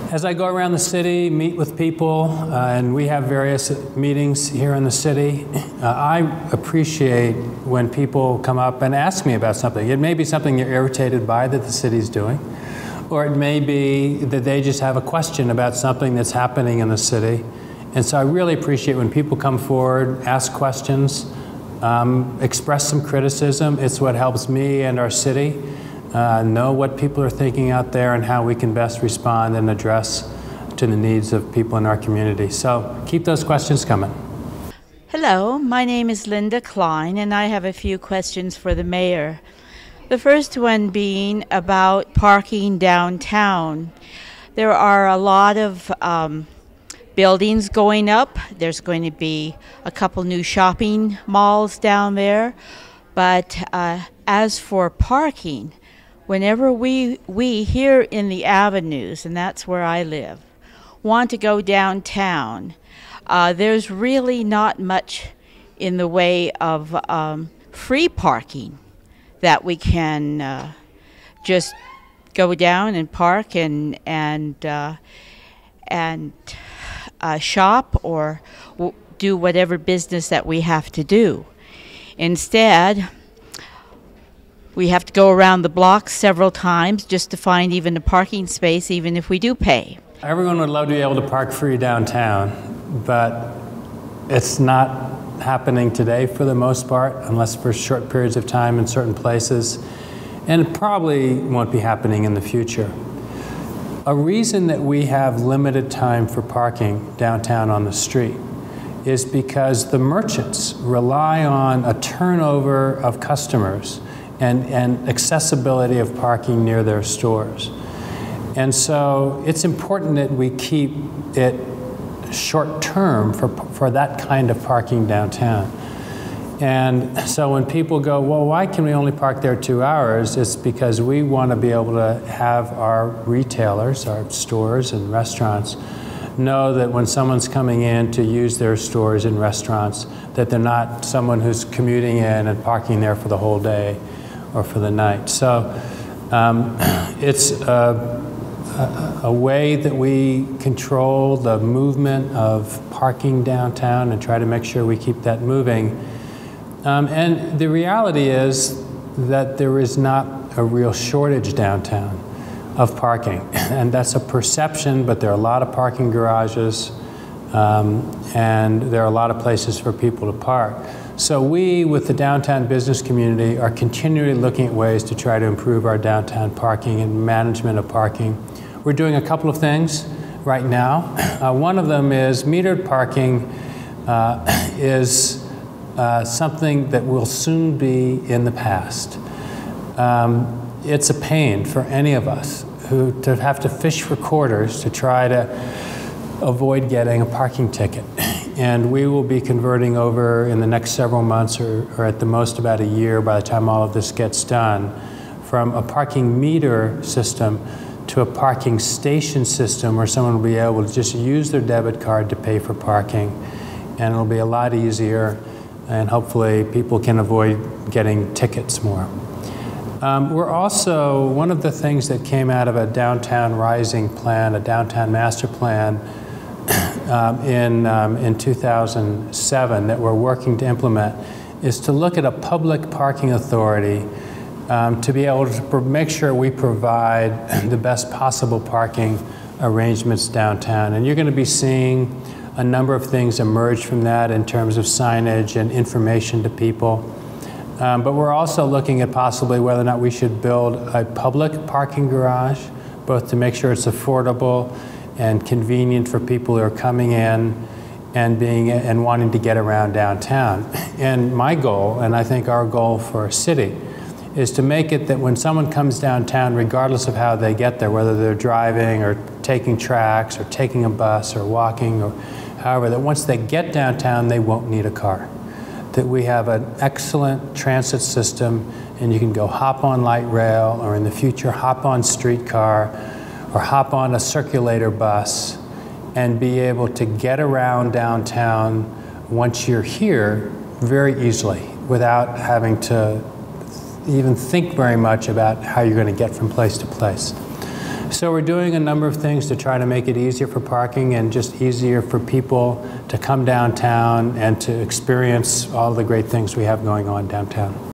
As I go around the city, meet with people, and we have various meetings here in the city, I appreciate when people come up and ask me about something. It may be something they're irritated by that the city's doing, or it may be that they just have a question about something that's happening in the city. And so I really appreciate when people come forward, ask questions, express some criticism. It's what helps me and our city know what people are thinking out there and how we can best respond and address to the needs of people in our community. So keep those questions coming. Hello, my name is Linda Klein, and I have a few questions for the mayor. The first one being about parking downtown. There are a lot of buildings going up. There's going to be a couple new shopping malls down there. But as for parking, whenever we here in the avenues, and that's where I live, want to go downtown, there's really not much in the way of free parking that we can just go down and park and shop or do whatever business that we have to do. Instead, we have to go around the block several times just to find even a parking space, even if we do pay. Everyone would love to be able to park free downtown, but it's not happening today for the most part, unless for short periods of time in certain places, and it probably won't be happening in the future. A reason that we have limited time for parking downtown on the street is because the merchants rely on a turnover of customers and accessibility of parking near their stores. And so it's important that we keep it short term for that kind of parking downtown. And so when people go, well, why can we only park there 2 hours? It's because we want to be able to have our retailers, our stores and restaurants, know that when someone's coming in to use their stores and restaurants, that they're not someone who's commuting in and parking there for the whole day or for the night. So it's a way that we control the movement of parking downtown and try to make sure we keep that moving. And the reality is that there is not a real shortage downtown of parking. And that's a perception, but there are a lot of parking garages and there are a lot of places for people to park. So we, with the downtown business community, are continually looking at ways to try to improve our downtown parking and management of parking. We're doing a couple of things right now. One of them is metered parking is something that will soon be in the past. It's a pain for any of us who to have to fish for quarters to try to avoid getting a parking ticket. And we will be converting over in the next several months, or at the most about a year by the time all of this gets done, from a parking meter system to a parking station system where someone will be able to just use their debit card to pay for parking. And it'll be a lot easier, and hopefully people can avoid getting tickets more. We're also, one of the things that came out of a downtown rising plan, a downtown master plan in 2007 that we're working to implement, is to look at a public parking authority to be able to make sure we provide the best possible parking arrangements downtown. And you're going to be seeing a number of things emerge from that in terms of signage and information to people. But we're also looking at possibly whether or not we should build a public parking garage, both to make sure it's affordable and convenient for people who are coming in and wanting to get around downtown. And my goal, and I think our goal for a city, is to make it that when someone comes downtown, regardless of how they get there, whether they're driving or taking tracks or taking a bus or walking or however, that once they get downtown, they won't need a car. That we have an excellent transit system, and you can go hop on light rail, or in the future hop on streetcar, or hop on a circulator bus, and be able to get around downtown once you're here very easily without having to even think very much about how you're going to get from place to place. So we're doing a number of things to try to make it easier for parking and just easier for people to come downtown and to experience all the great things we have going on downtown.